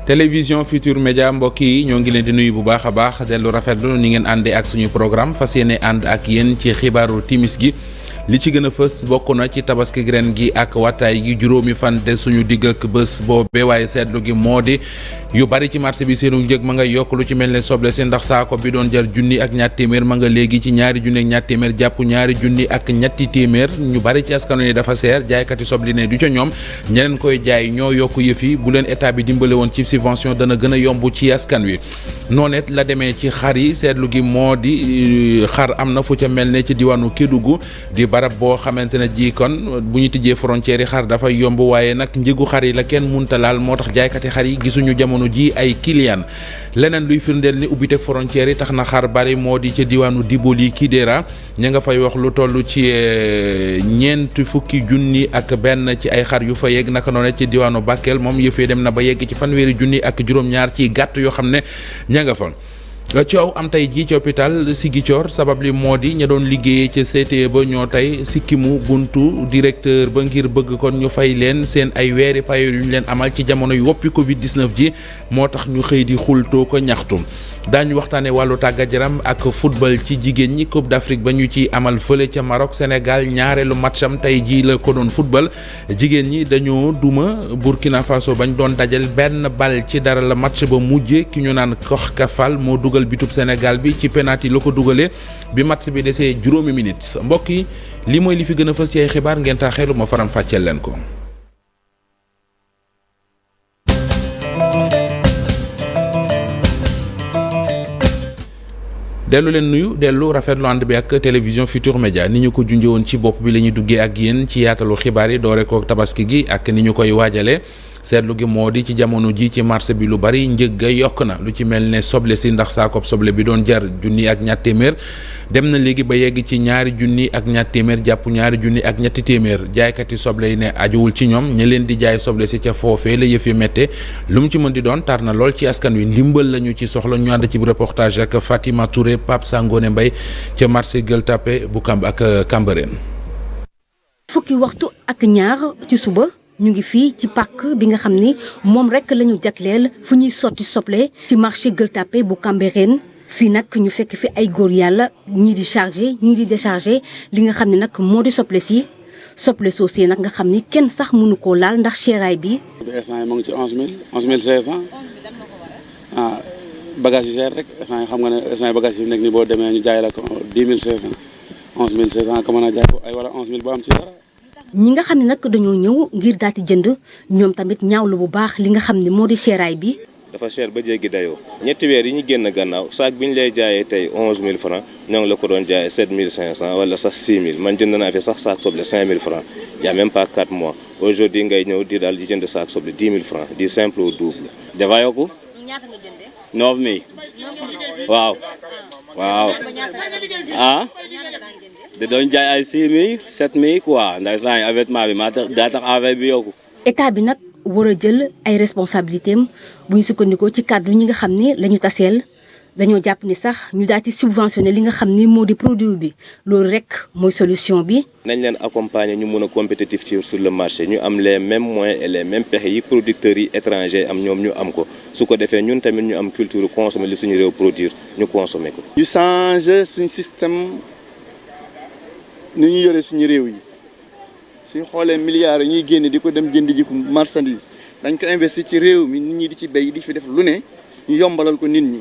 télévision Futur Média mbokk yi ñoo ngi leen di nuyu bu baax a baax dellu rafetlu ni ngeen àndee ak suñu programme fas yéene ànd ak yéen ci xibaaru timis gi li ci gën a fës bokk na ci tabaski ren gi ak wattaay gi juróomi fan de suñu digg ak bés boobee waaye seetlu gi moo di yu bari ci marché bi seenu njëg ma nga yokk lu ci mel ne soble si ndax saako bi doon jar junni ak ñaar téeméer ma nga léegi ci ñaari junni ak ñaar téeméer jàpp ñaari junni ak ñetti téeméer ñu bari ci askanu ni dafa seer jaaykati soble ne du ca ñoom ñeneen koy jaay ñoo yokk yëf yi bu leen état bi dimbale woon ci subvention dana gën a yomb ci askan wi noonet la demee ci xar yi seetlu gi moo di xar am na fu ca mel ne ci diwaanu Kédougou di barab boo xamante ne ji kon bu ñu tijjee frontière yi xar dafay yomb waaye nag njëgu xar yi la kenn munta laal moo tax jaaykati xar yi gisuñu jamono ji ay client leneen luy firndeel ni ubbite frontière yi tax na xar bari moo di ca diwaanu Diboli Kidira ña nga fay wax lu toll ci ñeent fukki junni ak benn ci ay xar yu fa yegg naka noonu ci diwaanu Bakel moom yëfee dem na ba yegg ci fanweeri junni ak juróom-ñaar ci gàtt yoo xam ne ña nga fa. coow am tey jii ci hôpital Ziguinchor sabab li moo di ña doon liggéeyee ca CTE ba ñoo tey sikkimu buntu directeur ba ngir bëgg kon ñu fay leen seen ay weeri payoor yu ñu leen amal ci jamono yu woppi Covid 19 ji moo tax ñu xëy di xultoo ko ñaxtu. daañu waxtaane wàllu tàggat yaram ak football ci jigéen ñi Coupe d'Afrique ba ñu ci amal fële ca Maroc Sénégal ñaareelu matcham tey jii la ko doon football jigéen ñi dañoo duma Burkina Faso bañ doon dajal benn bal ci dara la match ba mujje ki ñu naan Kox Kafal moo dugal bitub Sénégal bi ci penalty la ko dugalee bi match bi desee juróomi minutes mbokk yi li mooy li fi gën a fës ci ay xibaar ngeen tax xelu ma faram fàcceel leen ko. dellu leen nuyu dellu rafetlu ànd bi ak télévision Futur Média ni ñu ko junjee woon ci bopp bi la ñuy duggee ak yéen ci yaatalu xibaar yi doore ko tabaski gi ak ni ñu koy waajalee seetlu gi moo di ci jamono ji ci marché bi lu bari njëg ga yokk na lu ci mel ne soble si ndax saakoob soble bi doon jar junni ak ñaar téeméer dem na léegi ba yegg ci ñaari junni ak ñaar téeméer jàpp ñaari junni ak ñetti téeméer jaaykati soble yi ne ajuwul ci ñoom ñi leen di jaay soble si ca foofee la yëf yi métte lu mu ci mën di doon tar na lool ci askan wi ndimbal la ñu ci soxla ñu ànd ci reportage ak Fatima Touré Pape Sangone Mbaye ca marché Gueule Tapée bu Cambérène. fukki waxtu ak ñaar ci suba ñu ngi fii ci pàkk bi nga xam ni moom rek la ñu jagleel fu ñuy sotti soble ci marché Gueule Tapée bu Cambérène fii nag ñu fekk fi ay góor yàlla ñii di chargé ñii di déchargé li nga xam ne nag moo di soble si soble soosee nag nga xam ni kenn sax mënu koo laal ndax seeraay bi. instant yi moo ngi ci 11 500 ah bagage yi cher rek instant yi xam nga ne instant yi bagage yi nekk ni boo demee ñu jaay la ko 10 500 11 500 ko mën a jaay ko ay wala 11 000 boo am ci dara. ñi nga xam ne nag dañoo ñëw ngir daal di jënd ñoom tamit ñaawlu bu baax li nga xam ne moo di seeraay bi. dafa cher ba jéggi dayoo ñetti weer yi ñu génn gannaaw saak bi ñu lay jaayee tey 11 000 francs ñoo ngi la ko doon jaayee 7 500 wala sax 6 000 man jënd naa fi sax saak soble 5 000 francs y a même pas 4 mois aujourd'hui ngay ñëw di daal di jënd saak soble 10 000 francs di simple au double. dafa yokku. ñaata nga jëndee. 9 000. waaw. waaw. ah. da doon jaay ay 6 000 7 000 quoi ndax saa yi avènement bi maa tax daa tax affaire bi yokku. état bi nag war a jël ay responsabilités am bu ñu sukkandikoo ci kàddu ñi nga xam ne la ñu taseel dañoo jàpp ni sax ñu daal di subventionné li nga xam ni moo di produit bi loolu rek mooy solution bi. nañ leen accompagner ñu mun a compétitif sur le marché ñu am les mêmes moyens et les mêmes pexe yi producteurs yi étrangers am ñoom ñu am ko su ko defee ñun tamit ñu am culture consommer li suñu réew produire ñu consommer ko. ñu changer suñu système ni ñu yore suñu réew yi. suñu xoolee milliards yi ñuy génne di ko dem jënd ji ko marchandise dañ ko investir ci réew mi nit ñi di ci béy di fi def lu ne ñu yombalal ko nit ñi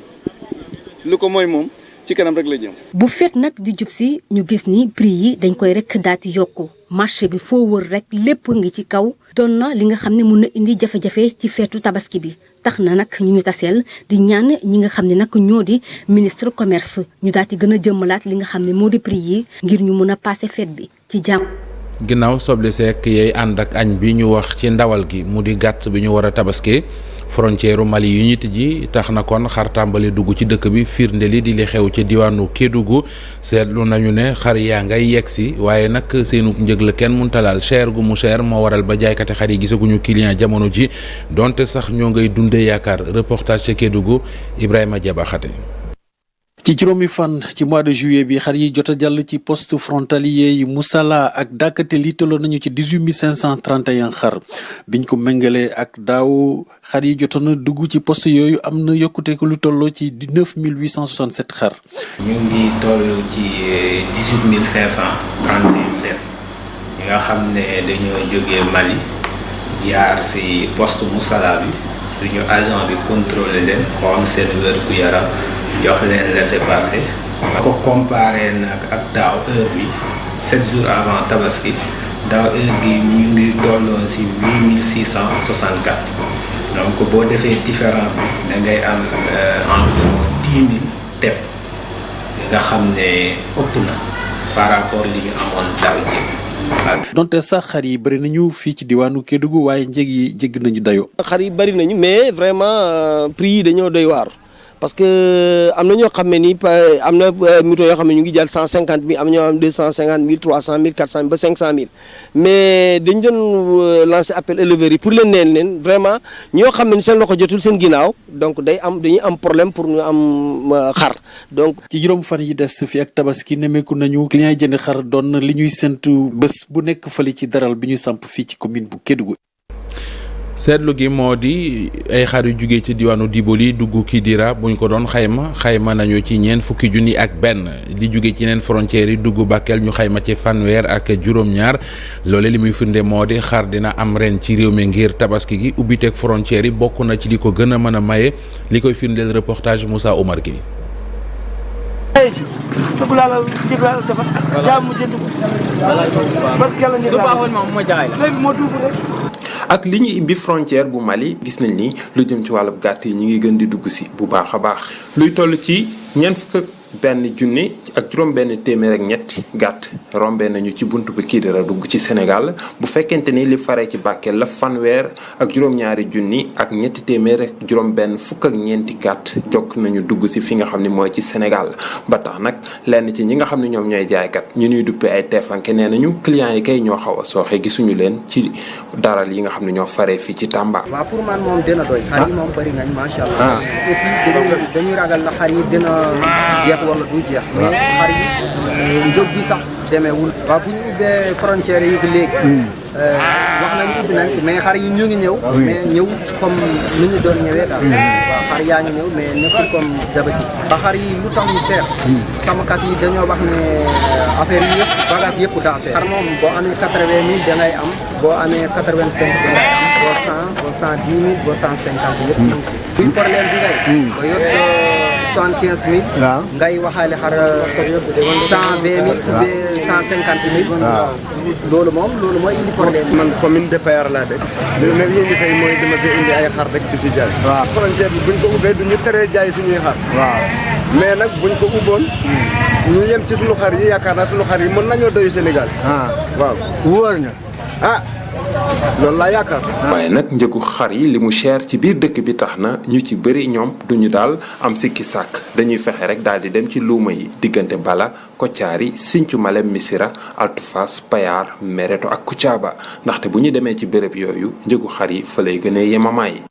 lu ko mooy moom ci kanam rek la jëm. bu fet nag di jub si ñu gis ni prix yi dañ koy rek daal di yokku marché bi foo wër rek lépp ngi ci kaw doon na li nga xam ne mun na indi jafe-jafe ci feetu tabaski bi tax na nag ñu taseel di ñaan ñi nga xam ne nag ñoo di ministre commerce ñu daal di gën a jëmmalaat li nga xam ne moo di prix yi ngir ñu mun a passé fête bi ci jàmm. ginnaaw soble seek yey ànd ak añ bi ñu wax ci ndawal gi mu di gàtt bi ñu war a tabaskee frontière Mali yu ñu tijji tax na kon xar tàmbali dugg ci dëkk bi firnde li di li xew ci diwaanu Kédougou seetlu nañu ne xar yaa ngay yegg si waaye nag seenu njëg la kenn muntalaal cher gu mu cher moo waral ba jaaykati xar yi gisaguñu client jamono ji donte sax ñoo ngay dundee yaakaar reportage ci Kédougou Ibrahima Diabaxate. ci juróomi fan ci mois de juillet bi xar yi jot a jàll ci poste frontalier yi Moussala ak Dakatel yi tolloo nañu ci 18 531 xar biñ ko méngalee ak daaw xar yi jotoon na dugg ci poste yooyu am na yokkute ko lu tolloo ci 9 867 xar. ñu ngi toll ci 18 531 têtes ñi nga xam ne dañoo jógee Mali jaar si poste Moussala bi suñu agent bi contrôlé leen xool seen wér gu yaram. jox leen laissez-passer ko comparé nag ak daaw heure bi 7 jours avant tabaski daaw heure bi ñu ngi tolloon ci 8664 donc boo defee différence bi da ngay am environ 10 000 têtes nga xam ne ëpp na par rapport li ñu amoon daaw jéeg. donte sax xar yi bëri nañu fii ci diwaanu Kédougou waaye njëg yi jégg nañu dayo xar yi bëri nañu mais vraiment prix yi dañoo doy waar. parce que am na ñoo xam ne ni am na mouton yoo xam ne ñu ngi jël 150 000 am na ñoo am 250 000 300 000 400 000 ba 500 000 mais dañ doon lancer appel éleveurs yi pour leen vraiment ñoo xam ne seen loxo jotul seen ginnaaw donc dañuy am problème pour ñu am xar donc. ci juróom fan yi des fi ak tabaski nemeeku nañu clients yi jënd xar doon li ñuy séntu bés bu nekk fële ci daral bi ñu samp fii ci commune bu Kédougou. seetlu gi moo di ay xar yu jugee ci diwaanu Diboli dugg Kidira buñ ko doon xayma nañu ci ñeent fukki junni ak benn li jugee ci yeneen frontières yi dugg Bakel ñu xayma ci fanweer ak juróom-ñaar loole li muy firnde moo di xar dina am ren ci réew mi ngir tabaski gi ubbiteeg frontières yi bokk na ci li ko gën a mën a maye li koy firndeel reportage Moussa Omar Gueye. ak li ñu ibbi frontière bu Mali gis nañ ni lu jëm ci wàllu gàtt yi ñu ngi gën di dugg si bu baax a baax luy toll ci ñeent fukk benn junni ak juróom benn téeméer ak ñetti gàtt rombee nañu ci buntu bi Kidira dugg ci Sénégal bu fekkente ni li faree ci Bakel la fanweer ak juróom-ñaari junni ak ñetti téeméer ak juróom benn fukk ak ñeenti gàtt jokk nañu dugg si fi nga xam ne mooy ci Sénégal ba tax nag lenn ci ñi nga xam ne ñoom ñooy jaaykat ñu ñuy duppee ay teefanke nee nañu clients yi kay ñoo xaw a sooxe gisuñu leen ci daral yi nga xam ne ñoo faree fii ci Tamba. waaw pour man moom dina doy xar yi moom bëri nañ macha allah. et puis dañuy ragal na xar yi dina jeex wala du jeex mais xar yi njëg bi sax demeewul. waaw bu ñu ubbee frontière yi léegi. wax nañu ubbi nañ mais xar yi ñu ngi ñëw. mais ñëw comme ni ñu doon ñëwee daal. waaw xar yaa ngi ñëw mais nekkul comme d'habitude. ba xar yi lu tax ñu seer. sàmmkat yi dañoo wax ne affaire yi yëpp bagage yëpp daa seer. xar moom boo amee 80 000 da ngay am boo amee 85 da ngay am boo 100 boo 110 000 boo 150 yëpp. buy problème bi ngay. ba yor 75 000. waaw ngay waxaale xar 120 000 ou bien 150 000. waaw loolu mooy indi problème. man commune de Payar laa dëkk. li ma indi fay mooy dama fi indi ay xar rek di fi jaay. waaw frontière bi buñ ko ubbee du ñu teree jaay suñuy xar. waaw mais nag buñ ko ubboon. ñu yem ci suñu xar yi yaakaar naa suñu xar yi mën nañoo doyu Sénégal. waaw wóor na loolu laa yaakaar. waaye nag njëgu xar yi li mu cher ci biir dëkk bi tax na ñu ci bëri ñoom duñu daal am sikki sàkk dañuy fexe rek daal di dem ci luuma yi diggante Bala Kotiari Sinthiou Malem Missirah Altou Fass Payar Mereto ak Koutiaba ndaxte bu ñu demee ci béréb yooyu njëgu xar yi fa lay gën a yemamaay.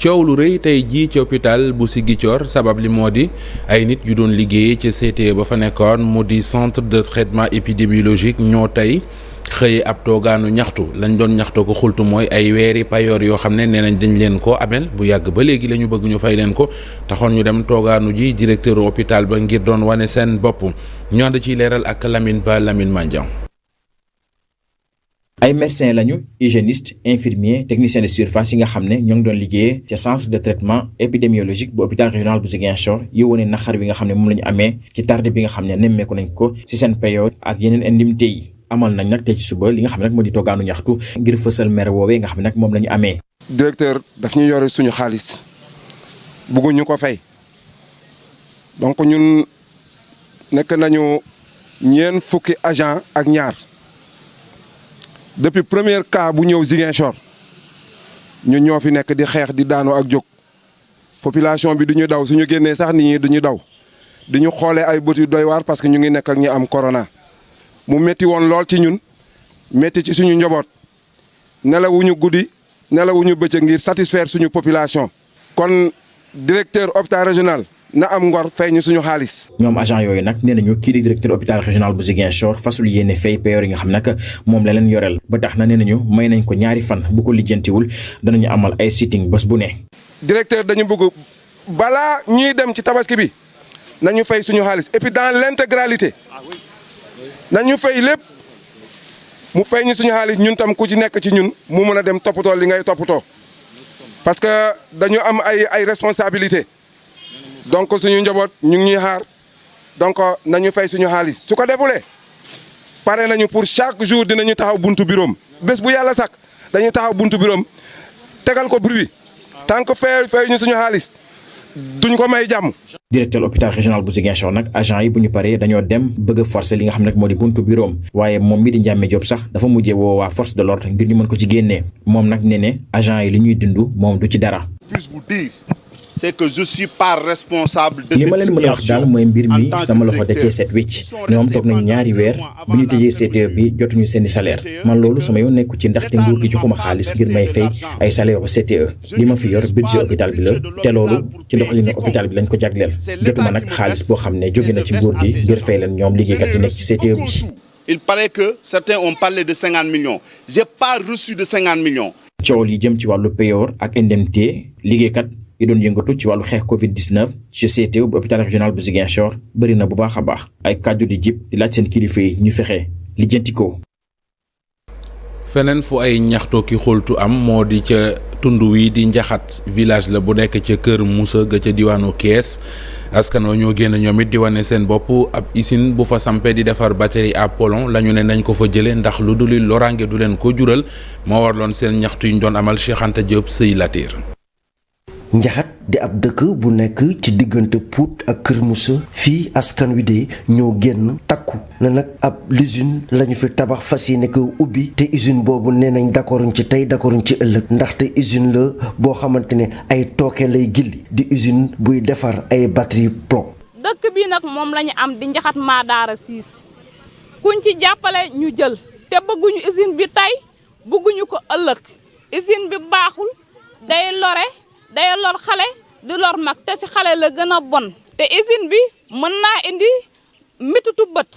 coow lu rëy tey jii ci hôpital bu Ziguinchor sabab li moo di ay nit yu doon liggéey ci CTE ba fa nekkoon mu di centre de traitement épidémiologique ñoo tey xëye ab toogaanu ñaxtu lañ doon ñaxtoo ko xultu mooy ay weeri payoor yoo xam ne nee nañ dañ leen ko amel bu yàgg ba léegi la ñu bëgg ñu fay leen ko taxoon ñu dem toogaanu ji directeur hôpital ba ngir doon wane seen bopp ñu ànd ciy leeral ak Lamine Mandiang. ay médecins lañu hygiéniste infirmier technicien de surface yi nga xam ne ñoo ngi doon liggéeyee ca centre de traitement épidémiologique bu hôpital régional bu Ziguinchor yi wone naqar bi nga xam ne moom la ñu amee ci tardé bi nga xam ne nemmeeku nañ ko ci seen payoor ak yeneen indemnité yi amal nañ nag tey ci suba li nga xam ne nag moo di toogaanu ñaxtu ngir fësal mer woowee nga xam ne nag moom la ñu amee. directeur daf ñu yore suñu xaalis bëgguñu ko fay donc ñun nekk nañu ñeent fukki agent ak ñaar. depuis premier cas bu ñëw Ziguinchor ñun ñoo fi nekk di xeex di daanu ak jóg population bi du ñu daw suñu génnee sax nit ñi du ñu daw di ñu xoolee ay bët yu doy waar parce que ñu ngi nekk ak ñi am corona. mu métti woon lool ci ñun métti ci suñu njaboot nelawuñu guddi nelawuñu bëccëg ngir satisfaire suñu population. kon directeur hôpital régional na am ngor fay ñu suñu xaalis. ñoom agent yooyu nag nee nañu kii di directeur hôpital régional bu Ziguinchor fasul yéene fay payoor yi nga xam nag moom la leen yoreel ba tax na nee nañu may nañ ko ñaari fan bu ko lijjantiwul danañu amal ay sitting bés bu ne. directeur dañu bëgg balaa ñuy dem ci tabaski bi nañu fay suñu xaalis et puis dans l'intégralité nañu fay lépp mu fay ñu suñu xaalis ñun tam ku ci nekk ci ñun mu mën a dem toppatoo li ngay toppatoo parce que dañu am ay responsabilité donc suñu njaboot ñu ngi ñuy xaar donc nañu fay suñu xaalis su ko defulee pare nañu pour chaque jour dinañu taxaw buntu bureau bés bu yàlla sax dañuy taxaw buntu bureau tegal ko bruit tant que fay ñu suñu xaalis duñ ko may jàmm. directeur hôpital régional bu Ziguinchor nag agent yi bu ñu paree dañoo dem bëgg a forcer li nga xam ne moo di buntu bureau waaye moom mi di Ndiame Diop sax dafa mujjee woo waa force de l'ordre ngir ñu mën ko ci génnee moom nag nee ne agent yi li ñuy dund moom du ci dara. c'est que je suis pas responsable de li ma leen mën a wax daal mooy mbir mi sama loxo da cee set wicc ñoom toog nañu ñaari weer bu ñu tëjee CTE bi jotuñu seeni salaire man loolu sama yoon nekku ci ndaxte nguur gi joxuma xaalis ngir may fay ay salaire CTE li ma fi yor budget hôpital bi la te loolu ci doxalinu hôpital bi lañ ko jagleel jotuma nag xaalis boo xam ne jóge na ci nguur gi ngir fay leen ñoom liggéeykat yi nekk ci CTE bi. Il paraît que certains ont parlé de 50 millions j'ai pas reçu de 50 millions. coow li jëm ci wàllu payoor ak indemnité liggéeykat yi doon yëngatu ci wàllu xeex Covid-19 ci CTE bu hôpital régional bu Ziguinchor bëri na bu baax a baax ay kàddu di jib di laaj seen kilifa yi ñu fexe lijjanti ko. feneen fu ay ñaxtoo ki xoltu am moo di ca tund wi di Njaxat village la bu nekk ca Kër Moussa ga ca diwaanu Kees askan wa ñoo génn ñoom it di wane seen bopp ab usine bu fa sampe di defar batterie à polon la ñu ne nañ ko fa jëlee ndax lu dul loraange du leen ko jural moo warloon seen ñaxtu yi ñu doon amal Cheikh Anta Diop sëy Latir. Njaxat di ab dëkk bu nekk ci diggante Pout ak Kër Moussa fii askan wi de ñoo génn takku na nag ab l'usine lañu fi tabax fas yi nekk ubbi te usine boobu nee nañ d'accorduñ ci tey d'accorduñ ci ëllëg ndaxte usine la boo xamante ne ay tooke lay gilli di usine buy defar ay batterie plomb. dëkk bi nag moom lañu am di Njaxat Madaara 6 kuñ ci jàppale ñu jël te bëgguñu usine bi tey bëgguñu ko ëllëg usine bi baaxul day lore. day lor xale di lor mag te ci xale la gën a bon te usine bi mën naa indi mitutu bët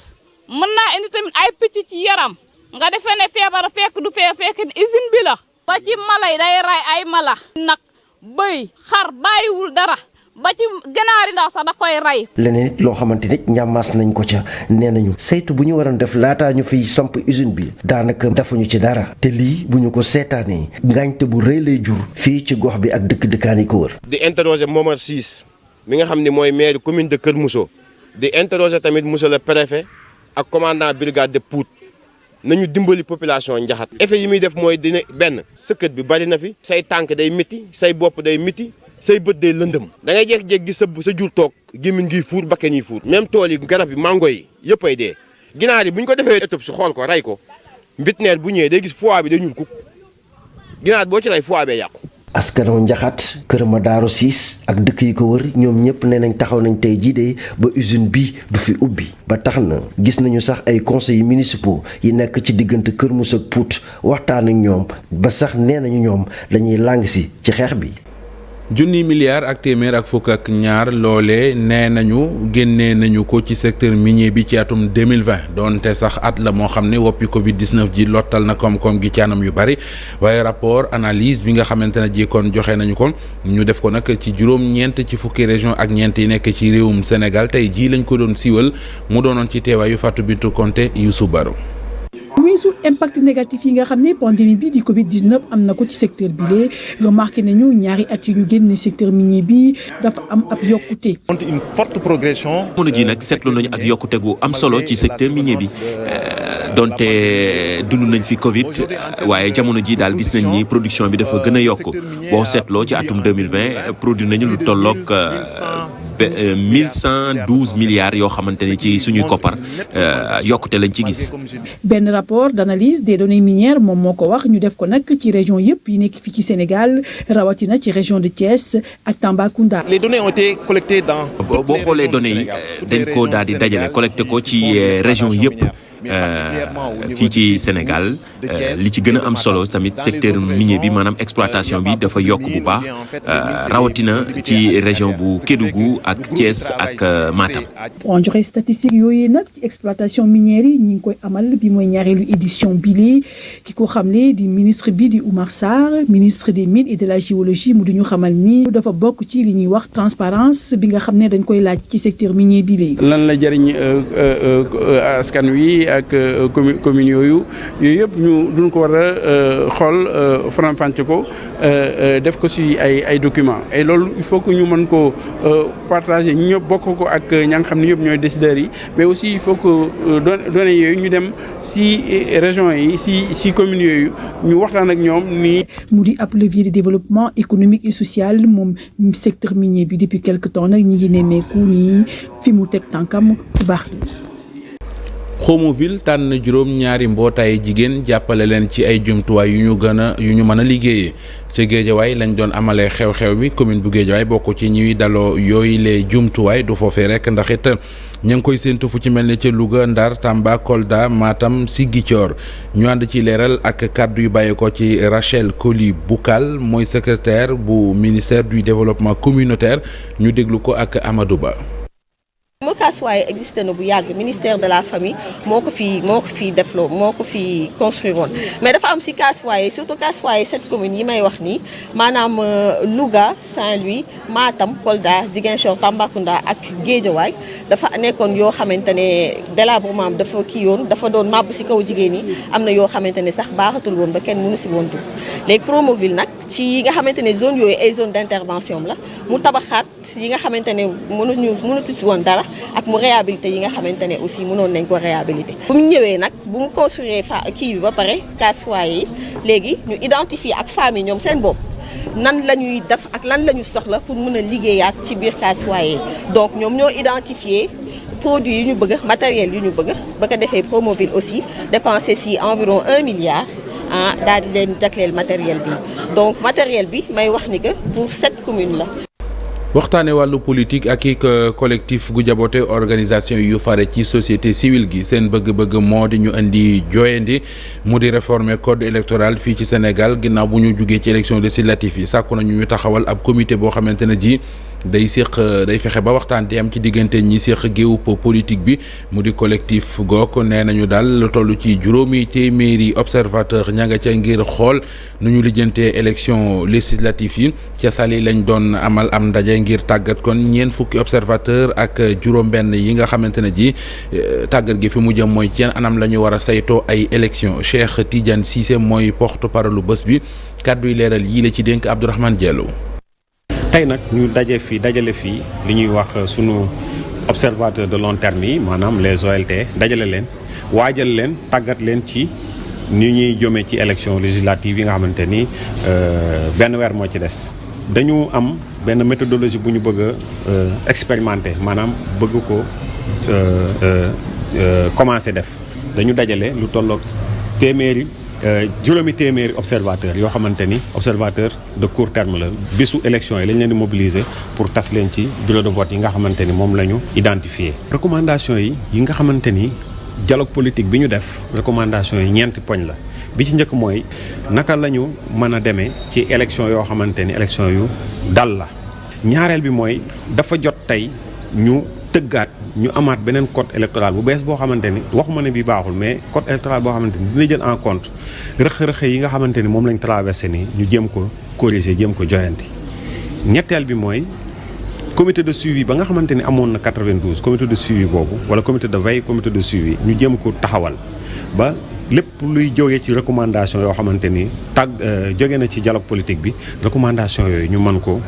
mën naa indi tamit ay picc ci yaram nga defee ne feebar fekk du fekk usine bi la ba ci mala yi day ray ay mala nag bëy xar bàyyiwul dara ba ci ganaari ndaw sax da koy rey. leneen it loo xamante ni ñamaas nañ ko ca nee nañu saytu bu ñu waroon def laataa ñu fiy samp usine bi daanaka defuñu ci dara te lii bu ñu ko seetaanee ngaañte bu rëy lay jur fii ci gox bi ak dëkk-dëkkaan yi ko wër. di interroger Momar Ciss mi nga xam ne mooy maire commune de Kër Moussa di interroger tamit monsieur le préfet ak commandant brigade de Pout nañu dimbali population Njaxat effet yi muy def mooy dina benn sëkkat bi bari na fi say tànk day métti say bopp day métti. say bët day lëndëm da ngay jékki-jékki gis sa jur toog gémmiñ ngi fuur bakken yi fuur même tool yi garab yi mango yi yëpp ay dee ginaar yi bu ñu ko defee autopsie xool ko rey ko vétérinaire bu ñëwee day gis foie bi day ñuul kuk ginaar boo ci rey foie bee yàqu. askanu Njaxat Kër Madaaro 6 ak dëkk yi ko wër ñoom ñëpp nee nañ taxaw nañ tey jii de ba usine bi du fi ubbi ba tax na gis nañu sax ay conseillers municipaux yi nekk ci diggante Kër Moussa ak Pout waxtaan ak ñoom ba sax nee nañu ñoom lañuy làng si ci xeex bi. junni milliards ak téeméer ak fukk ak ñaar loole nee nañu génnee nañu ko ci secteur minier bi ci atum 2020 doonte sax at la moo xam ne woppi Covid-19 ji lottal na koom-koom gi ci anam yu bari waaye rapport analyse bi nga xamante ne ji kon joxe nañu ko ñu def ko nag ci juróom-ñeent ci fukki région ak ñeent yi nekk ci réewum Sénégal tey jii lañ ko doon siiwal mu doonoon ci teewaayu Fatou Bintou Konté Youssou Baro. weesu impact négatif yi nga xam ne pandémie bi di Covid-19 am na ko ci secteur bi lee remarqué nañu ñaari at yu ñu génn secteur minier bi dafa am ab yokkute. une forte progression. jamono ji nag seetlu nañu ak yokkute gu am solo ci secteur minier bi donte dund nañ fi Covid waaye jamono ji daal gis nañ ni production bi dafa gën a yokk boo seetloo ci atum 2020 produit nañu lu tolloog 1112 milliards yoo xamante ni ci suñuy koppar yokkute lañ ci gis. benn rapport d'analyse des données minières moom moo ko wax ñu def ko nag ci région yëpp yi nekk fii ci Sénégal rawatina ci région de Thiès ak Tambacounda. les données ont été collectées dans. boo xoolee données yi dañ ko daal di dajale collecté ko ci région yëpp fii ci Sénégal li ci gën a am solo tamit secteur minier bi maanaam exploitation bi dafa yokk bu baax rawatina ci région bu Kédougou ak Thiès ak Matam. pour joxe statistique yooyu nag ci exploitation minière yi ñi ngi koy amal bi mooy ñaareelu édition bile ki ko xamle di ministre bi di Oumar Sarr ministre des mines et de la géologie mu duñu xamal ni dafa bokk ci li ñuy wax transparence bi nga xam ne dañ koy laaj ci secteur minier bile. lan la jëriñ askan wi ak communes yooyu yëpp ñu duñ ko war a xool faram-fàcce ko def ko ci ay documents et loolu il faut que ñu mën ko partager ñu ñëpp bokk ko ak ña nga xam ne yëpp ñooy décideurs yi mais aussi il faut que données yooyu ñu dem ci régions yi ci communes yooyu ñu waxtaan ak ñoom nii. mu di ab levier de développement économique et social moom secteur minier bi depuis quelque temps nag ñi ngi nemmeeku nii fi mu teg tànkam fu baax la. Promoville tànn juróom-ñaari mbootaay jigéen jàppale leen ci ay jumtuwaay yu ñu mën a liggéeyee ca Géejawaay lañ doon amalee xew-xew bi commune bu Géejawaay bokk ci ñuy daloo yooyu les jumtuwaay du foofee rek ndax it ña ngi koy séentu fu ci mel ne ca Louga Ndar Tamba Kolda Matam Ziguinchor ñu ànd ci leeral ak kàddu yu bàyyeekoo ci Rachel Coly Boucal mooy secrétaire bu ministère du développement communautaire ñu déglu ko ak Amadou Ba. Casse foyer existé na bu yàgg ministère de la famille moo ko fi defloo moo ko fi construire woon mais dafa am si casse foyer surtout casse foyer 7 communes yi may wax nii maanaam Louga Saint-Louis Matam Kolda Ziguinchor Tambacounda ak Guédiawaye dafa nekkoon yoo xamante ne délabrement dafa kii yoon dafa doon màbb si kaw jigéen ñi am na yoo xamante ne sax baaxatul woon ba kenn mënu si woon dugg léegi Promoville nag ci yi nga xamante ne zone yooyu ay zone d'intervention la mu tabaxaat yi nga xamante ne mënutu si woon dara ak mu réhabilité yi nga xamante ne aussi mënoon nañ ko réhabilité bu mu ñëwee nag bu mu construire kii bi ba pare casse foyer yi léegi ñu identifier ak femmes yi ñoom seen bopp nan la ñuy def ak lan la ñu soxla pour mën a liggéeyaat ci biir casse foyer donc ñoom ñoo identifier produits yu ñu bëgg matériel yu ñu bëgg ba ko defee Promoville aussi dépensé si environ 1 milliard daal di leen jagleel matériel bi donc matériel bi may wax ni que pour 7 communes la. waxtaane wàllu politique ak i collectif gu jaboote organisation yu fare ci société civile gi seen bëgg-bëgg moo di ñu indi jooyandi mu di réformer code électoral fii ci Sénégal ginnaaw bu ñu jugee ci élection législative yi sàkku nañu ñu taxawal ab comité boo xamante ne ji day fexe ba waxtaan di am ci diggante ñi séq géewu politique bi mu di collectif gook nee nañu daal lu toll ci juróomi téeméeri observateur ña nga ca ngir xool nu ñu lijjantee élection législative yi ca Saly lañ doon amal am ndaje ngir tàggat kon ñeent fukki observateur ak juróom-benn yi nga xamante ne ji tàggat gi fi mu jëm mooy ci yenn anam la ñu war a saytoo ay élection Cheikh Tidiane Cissé mooy porte-parole lu bés bi kàddu yi leeral yii la ci dénk Abdourahmane Diallo. tey nag ñu dajale fii li ñuy wax sunu observateur de long terme yi maanaam les OLT dajale leen waajal leen tàggat leen ci ni ñuy jëmee ci élection législative yi nga xamante ni benn weer moo ci des. dañu am benn méthodologie bu ñu bëgg a expérimenter maanaam bëgg ko commencer def dañu dajale lu tolloog juróomi téeméeri observateur yoo xamante ni observateur de court terme la bisu élection yi lañ leen di mobiliser pour tas leen ci bureau de vote yi nga xamante ni moom la ñu identifier recommandation yi nga xamante ni dialogue politique bi ñu def recommandation yi 4 poñ la bi ci njëkk mooy naka la ñu mën a demee ci élection yoo xamante ni élection yu dal la ñaareel bi mooy dafa jot tey ñu tëggaat ñu amaat beneen code électoral bu bees boo xamante ni waxuma ne bi baaxul mais code électoral boo xamante ni dina jël en compte rëq-rëq yi nga xamante ni moom lañ traversé nii ñu jéem ko corriger jéem ko joyanti ñetteel bi mooy comité de suivi ba nga xamante ni amoon na 92 comité de suivi boobu wala comité de veille comité de suivi ñu jéem ko taxawal ba lépp luy jógee ci recommandation yoo xamante ni jóge na ci dialogue politique bi recommandation yooyu ñu mën ko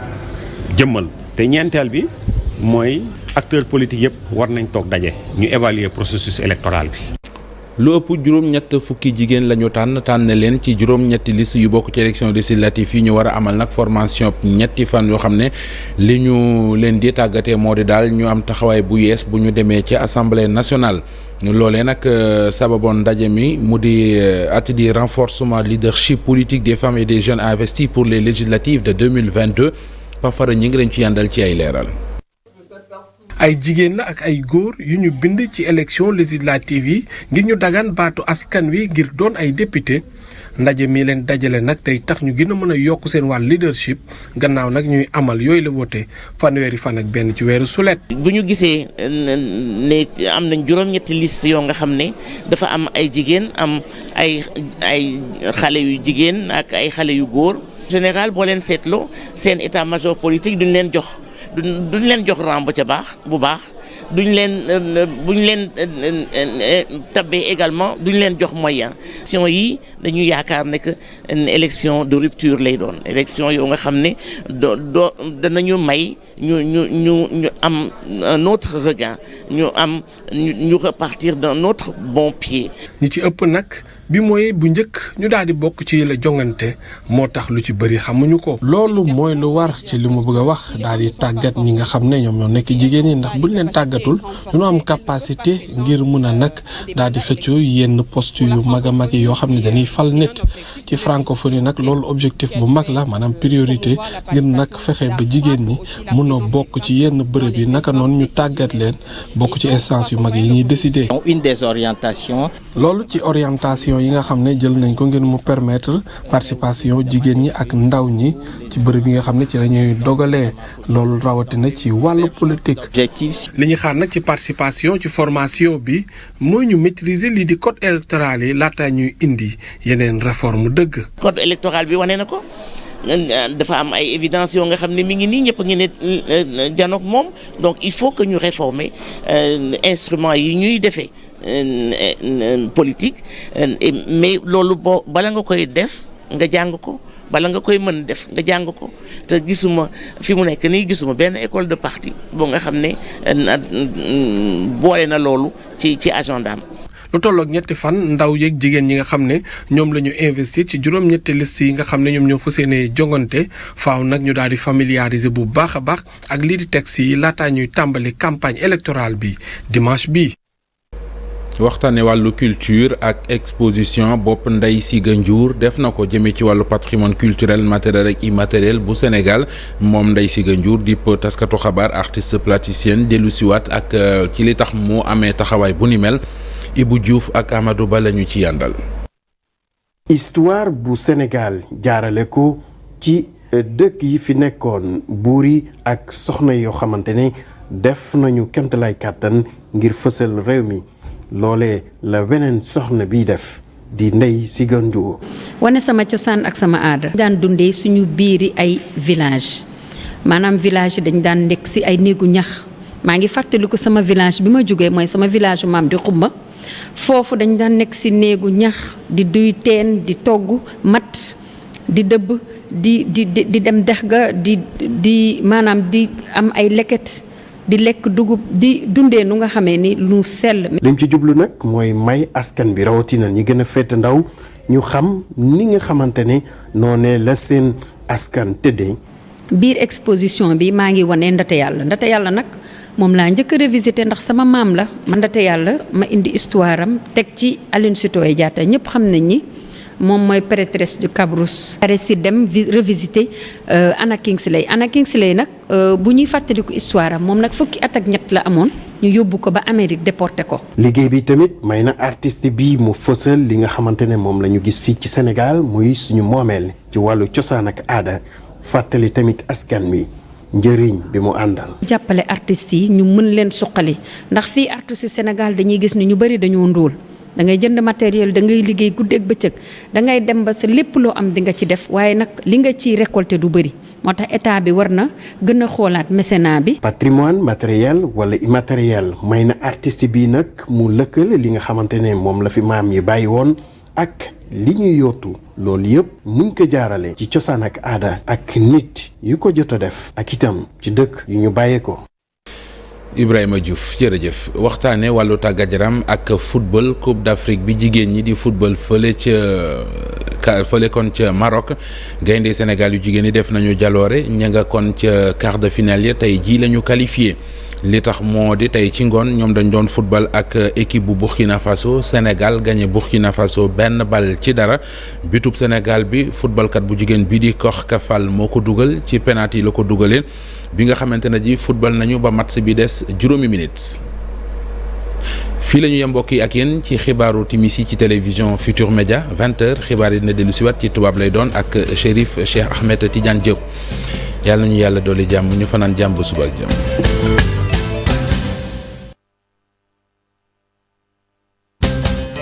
jëmmal te ñeenteel bi mooy acteurs politiques yëpp war nañ toog daje ñu évaluer processus électoral bi. lu ëpp juróom-ñett fukki jigéen la ñu tànn leen ci juróom-ñetti liste yu bokk ci élection législative yi ñu war a amal nag formation ñetti fan yoo xam ne li ñu leen di tàggatee moo di daal ñu am taxawaay bu yees bu ñu demee ci assemblée nationale. loolee nag sababoon ndaje mi mu di atelier renforcement leadership politique des femmes et des jeunes investis pour les législatives de 2022 Pafara ñi ngi leen ci yàndal ci ay leeral. ay jigéen la ak ay góor yu ñu bind ci élection législative yi ngir ñu dagaan baatu askan wi ngir doon ay député ndaje mi leen dajale nag tey tax ñu gën a mën a yokk seen wàll leadership gannaaw nag ñuy amal yooyu la voté fanweeri fan ak benn ci weeru sulet. bu ñu gisee ne am nañ juróom-ñetti liste yoo nga xam ne dafa am ay jigéen am ay xale yu jigéen ak ay xale yu góor. général boo leen seetloo seen état major politique duñ leen jox rang bu ca baax bu baax buñ leen tabbee également duñ leen jox moyen. élection yi dañu yaakaar ne que élection de rupture lay doon élection yoo nga xam ne danañu may ñu am un autre regain ñu repartir d'un autre bon pied. ñi ci ëpp nag bi mooy bu njëkk ñu daal di bokk ci la jongante moo tax lu ci bëri xamuñu ko. loolu mooy lu war ci li mu bëgg a wax daal di tàggat ñi nga xam ne ñoom ñoo nekk jigéen ñi ndax buñ leen tàggatul ñu am capacité ngir mun a nag daal di xëccoo yenn poste yu mag a mag yoo xam ne dañuy fal nit ci francophonie nag loolu objectif bu mag la maanaam priorité ngir nag fexe ba jigéen ñi mun a bokk ci yenn bërëb yi naka noonu ñu tàggat leen bokk ci instance yu mag yi ñuy décider. une des orientations. loolu ci orientation yi nga xam ne jël nañ ko ngir mu permettre participation jigéen ñi ak ndaw ñi ci bërëb yi nga xam ne ci la ñuy dogalee loolu rawatina ci wàllu politique. li ñu xaar nag ci participation ci formation bi mooy ñu maîtriser lii di code électoral yi laata ñuy indi yeneen réforme dëgg. code électoral bi wane na ko dafa am ay évidence yoo nga xam ne mi ngi nii ñëpp a ngi ne janook moom donc il faut que ñu réformer instruments yi ñuy defee politique mais loolu bala nga koy def nga jàng ko bala nga koy mën def nga jàng ko te gisuma fi mu nekk nii gisuma benn école de parti boo nga xam ne boole na loolu ci agendaam. lu tolloog ñetti fan ndaw yeeg jigéen ñi nga xam ne ñoom la ñu investir ci juróom-ñetti liste yi nga xam ne ñoom ñoo fas yéene jongante faaw nag ñu daal di familiariser bu baax a baax ak lii di texte yi laataa ñuy tàmbali campagne électorale bi dimanche bi. waxtaane wàllu culture ak exposition bopp Ndeye Siga Ndiour def na ko jëmee ci wàllu patrimoine culturel matériel ak immatériel bu Sénégal moom Ndeye Siga Ndiour di taskatu xabaar artiste plasticienne dellu siwaat ak ci li tax mu amee taxawaay bu ni mel Ibou Diouf ak Amadou Ba lañu ci yàndal. histoire bu Sénégal jaarale ko ci dëkk yi fi nekkoon buur yi ak soxna yoo xamante ne def nañu kemtalaay kàttan ngir fësal réew mi loolee la weneen soxna biy def di Ndeye Siga Ndiour. wane sama cosaan ak sama aada. daan dundee suñu biiri ay village maanaam village dañ daan nekk ci ay néegu ñax maa ngi fàttaliku sama village bi ma jógee mooy sama village maam di xumba foofu dañ daan nekk ci néegu ñax di duy teen di togg mat di dëbb di dem dex ga di maanaam di am ay leket di lekk dugub di dundee nu nga xamee ni lu sell. lim ci jublu nag mooy may askan bi rawatina ñi gën a féete ndaw ñu xam ni nga xamante ne noonee la seen askan tëddee. biir exposition bi maa ngi wane Ndate Yàlla nag moom laa njëkk a revisité ndax sama maam la man Ndate Yàlla ma indi histoire am teg ci Aline Sitoé Diatta ñëpp xam nañ ni moom mooy prêtresse du Cabrousse. pare si dem revisité Anna Kingsley nag bu ñuy fàttaliku histoire am moom nag fukki at ak ñett la amoon ñu yóbbu ko ba Amérique déporté ko. liggéey bi tamit may na artiste bi mu fësal li nga xamante ne moom la ñu gis fii ci Sénégal muy suñu moomeel ci wàllu cosaan ak aada fàttali tamit askan wi njëriñ bi mu àndal. jàppale artistes yi ñu mën leen suqali ndax fii artistes yu Sénégal dañuy gis ni ñu bëri dañoo ndóol. da ngay jënd matériel da ngay liggéey guddeeg bëccëg da ngay dem ba sa lépp loo am di nga ci def waaye nag li nga ciy récolter du bëri moo tax état bi war na gën a xoolaat mécénat bi. patrimoine matériel wala immatériel may na artiste bi nag mu lëkkale li nga xamante ne moom la fi maam yi bàyyi woon ak li ñuy yootu loolu yëpp muñ ko jaarale ci cosaan ak aada ak nit yu ko jot a def ak itam ci dëkk yu ñu bàyyee ko. Ibrahima Diouf jërëjëf waxtaane wàllu tàggat yaram ak football Coupe d'Afrique bi jigéen ñi di football fële kon ca Maroc gaynde Sénégal yu jigéen ñi def nañu jaloore ña nga kon ca quart de finale ya tey jii la ñu qualifié li tax moo di tey ci ngoon ñoom dañ doon football ak équipe bu Burkina Faso. Sénégal gagné Burkina Faso 1-0 bitub Sénégal bi footballkat bu jigéen bii di Korka Fall moo ko dugal ci penalty la ko dugalee bi nga xamante ne ji football nañu ba match bi des juróomi minutes. fii la ñu yem mbokk yi ak yéen ci xibaaru timis yi ci télévision Futur Média 20h xibaar yi dina dellu si waat ci tubaab lay doon ak Chérif Cheikh Ahmed Tidiane Diop yàlla nañu yàlla doole jàmm ñu fanaan jàmm ba suba ak jàmm.